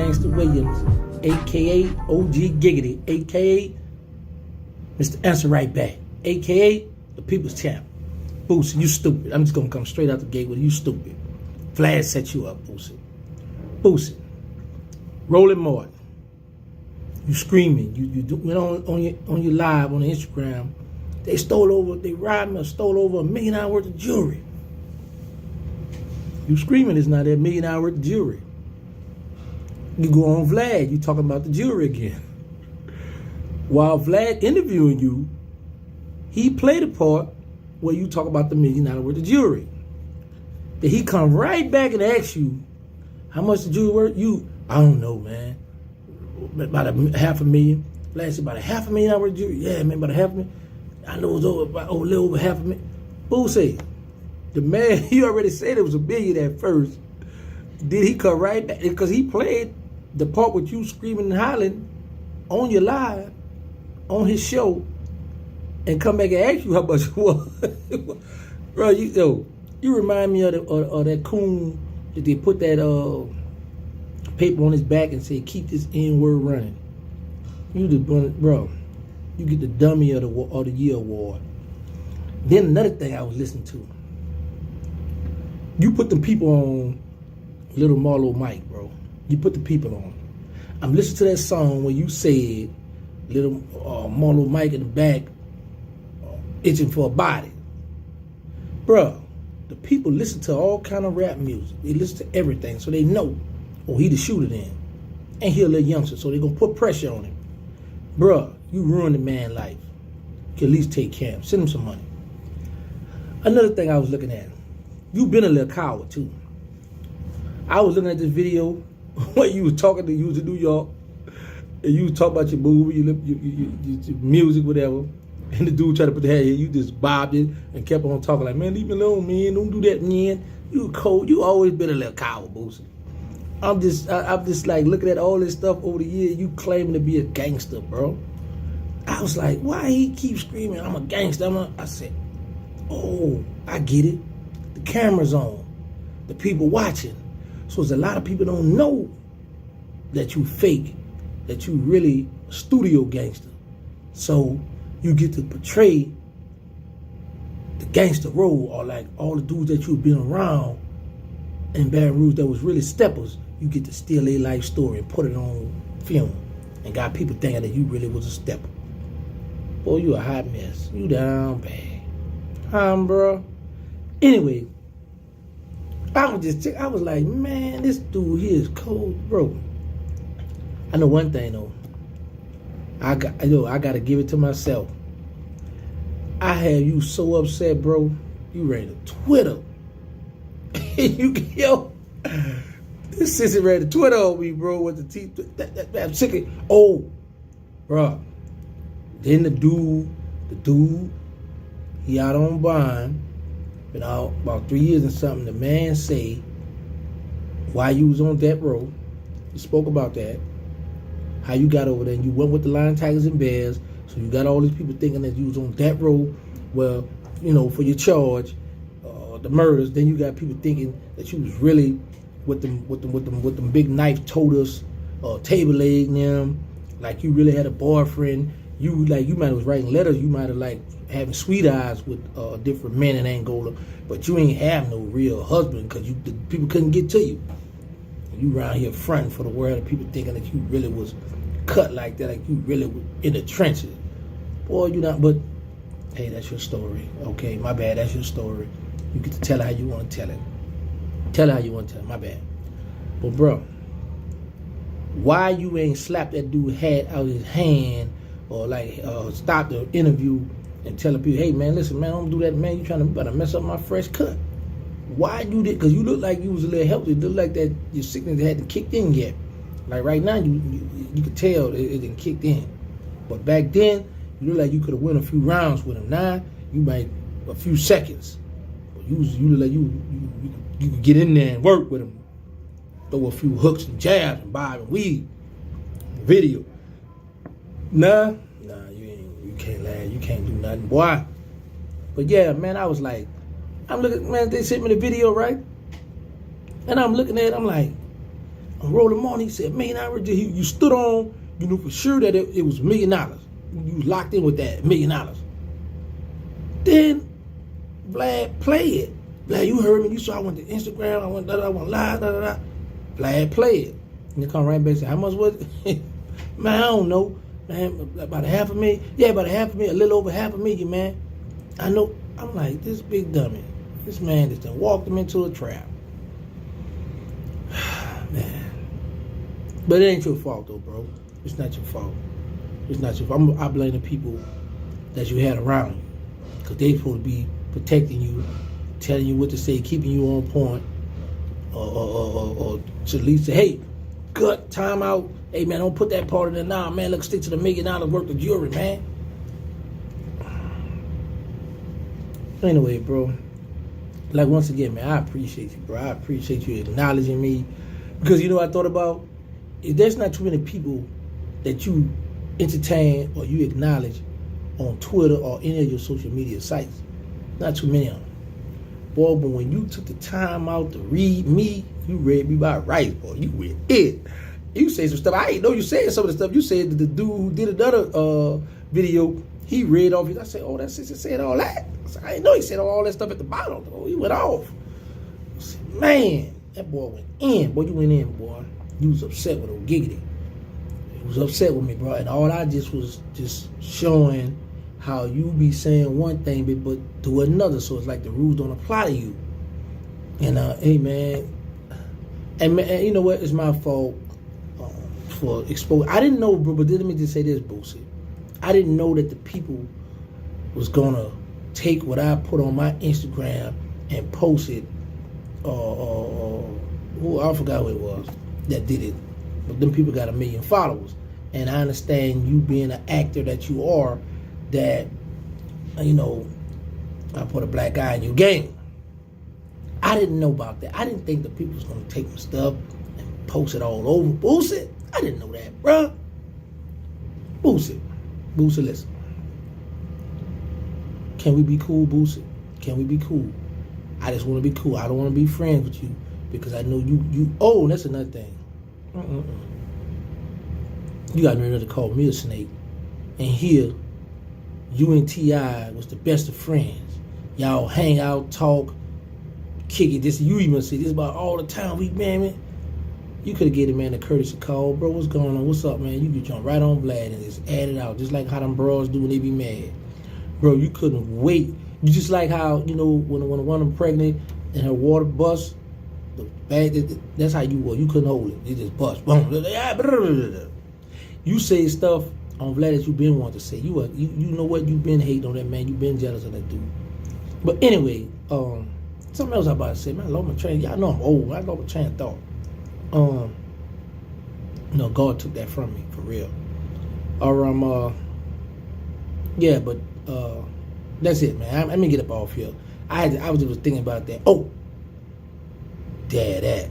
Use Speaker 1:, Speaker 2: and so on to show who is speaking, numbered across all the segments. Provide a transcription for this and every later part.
Speaker 1: Gangsta Williams, a.k.a. OG Giggity, a.k.a. Mr. Answer Right Back, a.k.a. the People's Champ. Boosie, you stupid. I'm just going to come straight out the gate with you stupid. Vlad set you up, Boosie. Boosie. Roland Martin. You screaming. You went on your live on the Instagram. They robbed me or stole over $1 million worth of jewelry. You screaming it's not that $1 million worth of jewelry. You go on Vlad, you talking about the jewelry again. While Vlad interviewing you, he played a part where you talk about the $1 million worth of jewelry. Then he come right back and ask you, how much the jewelry worth? I don't know, man. About $500,000. Vlad said about $500,000 worth of jewelry. Yeah, man, about $500,000. I know it was a little over $500,000. Boosie, the man, he already said it was $1 million at first. Did he come right back? Because he played the part with you screaming and hollering on your live, on his show, and come back and ask you how much it was. Bro, you remind me of that coon that they put that paper on his back and say, keep this N-word running. Bro, you get the Dummy of the Year award. Then another thing I was listening to, you put the people on Little Marlo Mike, bro. You put the people on. I'm listening to that song where you said Little Marlo Mike in the back itching for a body. Bro, the people listen to all kind of rap music. They listen to everything, so they know, oh, he the shooter then. And he a little youngster, so they gonna put pressure on him. Bro, you ruined the man's life. You can at least take care of him. Send him some money. Another thing I was looking at, you been a little coward too. I was looking at this video where you was talking to you was in New York, and you was talking about your movie, your music, whatever. And the dude tried to put the head here, you just bobbed it and kept on talking like, man, leave me alone, man. Don't do that, man. You cold. You always been a little coward, Boosie. I'm just like looking at all this stuff over the years. You claiming to be a gangster, bro. I was like, why he keep screaming, I'm a gangster? I said, oh, I get it. The camera's on. The people watching. So there's a lot of people don't know that you fake, that you really a studio gangster. So you get to portray the gangster role, or like all the dudes that you've been around in Baton Rouge that was really steppers. You get to steal their life story and put it on film and got people thinking that you really was a stepper. Boy, you a hot mess. You down bad. Bro. Anyway, I was like, man, this dude here is cold, bro. I know one thing though. I got to give it to myself. I had you so upset, bro. You ready to Twitter. This sissy ready to Twitter on me, bro. With the teeth. I'm sick of. Oh, bro. Then the dude, he out on bond. Been out about 3 years and something. The man say, while you was on that road, he spoke about that. How you got over there and you went with the Lion, Tigers, and Bears. So you got all these people thinking that you was on that road, well, you know, for your charge, the murders. Then you got people thinking that you was really with them big knife totas, table leg them, like you really had a boyfriend. You might have was writing letters. You might have like having sweet eyes with different men in Angola, but you ain't have no real husband because the people couldn't get to you. You around here fronting for the world, and people thinking that you really was cut like that, like you really was in the trenches. Boy, you not. But hey, that's your story. Okay, my bad. That's your story. You get to tell it how you want to tell it. Tell it how you want to tell it. My bad. But bro, why you ain't slapped that dude hat out his hand, or like stop the interview and tell the people, hey man, listen man, don't do that, man. You trying to mess up my fresh cut. Why you did? Because you look like you was a little healthy. It looked like that your sickness hadn't kicked in yet. Like right now, you could tell it didn't kicked in. But back then, you look like you could have won a few rounds with him. Now you might a few seconds. But you look like you could get in there and work with him. Throw a few hooks and jabs and bob and weave. Video. Nah, you can't laugh. You can't do nothing, boy. But yeah, man, I was like, I'm looking, man, they sent me the video, right? And I'm looking at it, I'm like, on Rolling Morning, he said, $1 million deal. You stood on, you knew for sure that it was $1 million. You was locked in with that $1 million. Then Vlad played it. Vlad, you heard me. You saw I went to Instagram. I went live. Vlad played it. And they come right back and say, how much was it? Man, I don't know. Man, about $500,000. Yeah, about $500,000. A little over $500,000, man. I know. I'm like, this big dummy. This man just done walked him into a trap. Man. But it ain't your fault, though, bro. It's not your fault. It's not your fault. I blame the people that you had around you. Because they supposed to be protecting you, telling you what to say, keeping you on point. Or to at least say, hey, cut, time out. Hey, man, don't put that part in there now. Man, look, stick to the $1 million worth of jewelry, man. Anyway, bro. Like, once again, man, I appreciate you, bro. I appreciate you acknowledging me. Because, you know what I thought about? There's not too many people that you entertain or you acknowledge on Twitter or any of your social media sites. Not too many of them. Boy, but when you took the time out to read me, you read me by rights, boy. You read it. You say some stuff. I didn't know you said some of the stuff. You said that the dude who did another video, he read off his. I said, oh, that sister said all that. I didn't know he said all that stuff at the bottom. Oh, he went off. I said, man, that boy went in. Boy, you went in, boy. You was upset with old Giggity. He was upset with me, bro. And all I just was just showing how you be saying one thing, but do another. So it's like the rules don't apply to you. And, hey, man. And you know what? It's my fault for exposing. I didn't know, bro, but let me just say this, Boosie. I didn't know that the people was going to take what I put on my Instagram and post it. I forgot who it was that did it. But them people got 1 million followers. And I understand you being an actor that you are, that, you know, I put a black eye in your game. I didn't know about that. I didn't think the people was going to take my stuff and post it all over. Boosie, I didn't know that, bruh. Boosie, listen. Can we be cool, Boosie? Can we be cool? I just want to be cool. I don't want to be friends with you because I know you. Oh, that's another thing. You got me ready to call me a snake. And here, you and T.I. was the best of friends. Y'all hang out, talk, kick it. This you even say this about all the time. Man. You could have gave the man a courtesy call. Bro, what's going on? What's up, man? You could jump right on Vlad and just add it out. Just like how them bros do when they be mad. Bro, you couldn't wait. You just like how, you know, when a woman pregnant and her water bust, the bag, that's how you were. You couldn't hold it. It just bust. Boom. You say stuff on Vlad that you been wanting to say. You know what? You been hating on that man. You been jealous of that dude. But anyway, something else I about to say. Man, I lost my train. Y'all know I'm old. I lost my train of thought. No, God took that from me, for real. Yeah, but that's it, man. Let me get up off here. I was just thinking about that. Oh, that.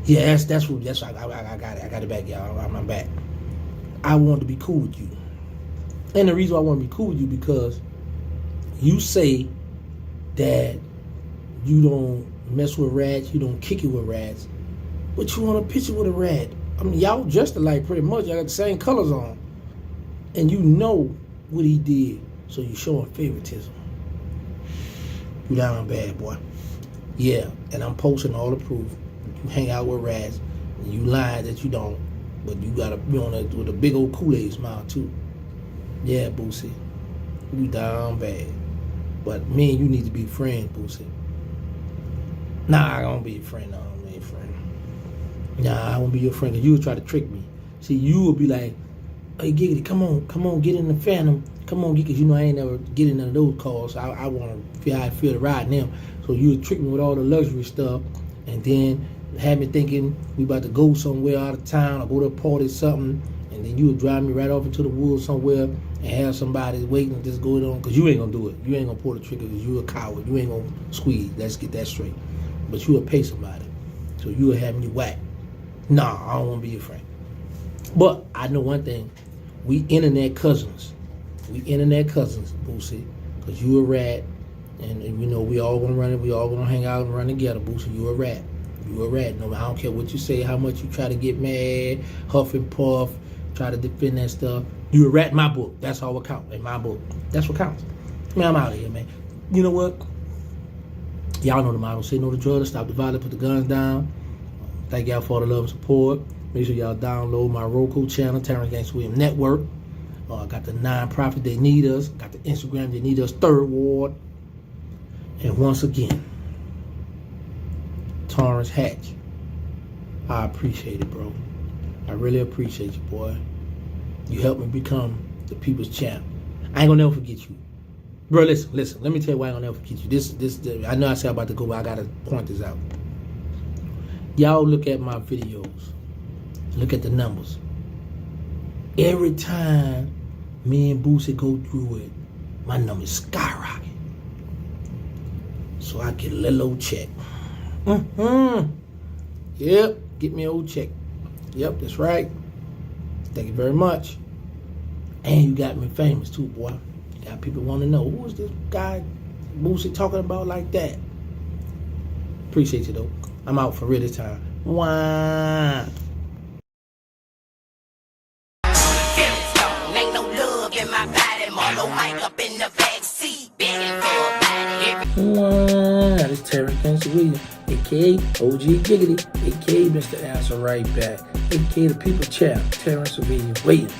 Speaker 1: Yeah, that's what I got it. I got it back, y'all. I'm back. I wanted to be cool with you, and the reason why I want to be cool with you because you say that you don't mess with rats, you don't kick it with rats, but you want a picture with a rat. I mean, y'all dressed alike pretty much. Y'all got the same colors on, and you know what he did, so you showing favoritism. You down bad, boy. Yeah, and I'm posting all the proof. You hang out with rats, and you lying that you don't, but you gotta be on it with a big old Kool-Aid smile too. Yeah, Boosie, you down bad. But me and you need to be friends, Boosie. Nah, I don't be your friend. No, I'm not your friend. Nah, I won't be your friend because you would try to trick me. See, you would be like, hey, Giggity, come on, get in the Phantom. Come on, because you know I ain't never get in none of those cars. So I want to feel how I feel to ride them. So you would trick me with all the luxury stuff and then have me thinking we about to go somewhere out of town or go to a party or something. And then you would drive me right off into the woods somewhere and have somebody waiting and just go it on. Because you ain't going to do it. You ain't going to pull the trigger because you a coward. You ain't going to squeeze. Let's get that straight. But you will pay somebody. So you will have me whack. Nah, I don't want to be your friend. But I know one thing. We internet cousins. Boosie. Because you a rat. And you know, we all going to run it. We all going to hang out and run together, Boosie. You a rat. You a rat. No, I don't care what you say, how much you try to get mad, huff and puff, try to defend that stuff. You a rat in my book. That's all what counts. In my book. That's what counts. Man, I'm out of here, man. You know what? Y'all know the motto. Say no to drugs, stop the violence, put the guns down. Thank y'all for the love and support. Make sure y'all download my Roku channel, Terrance Gangsta Network. Got the non-profit, they need us. Got the Instagram, they need us. Third Ward. And once again, Terrance Hatch. I appreciate it, bro. I really appreciate you, boy. You helped me become the people's champ. I ain't gonna never forget you. Bro, listen. Let me tell you why I ain't gonna never forget you. This I know I said I'm about to go, but I gotta point this out. Y'all look at my videos. Look at the numbers. Every time me and Boosie go through it, my numbers skyrocket. So I get a little old check. Yep, get me an old check. Yep, that's right. Thank you very much. And you got me famous too, boy. You got people want to know, who is this guy Boosie talking about like that? Appreciate you though. I'm out for real this time. Wah.
Speaker 2: Ain't no love in my body. Marlo mic up in the backseat, begging for a body.
Speaker 1: Wow, this Terrance Gangsta, a.k.a. OG Giggity, a.k.a. Mr. Answer Right Back, a.k.a. the People Champ, Terrance Williams.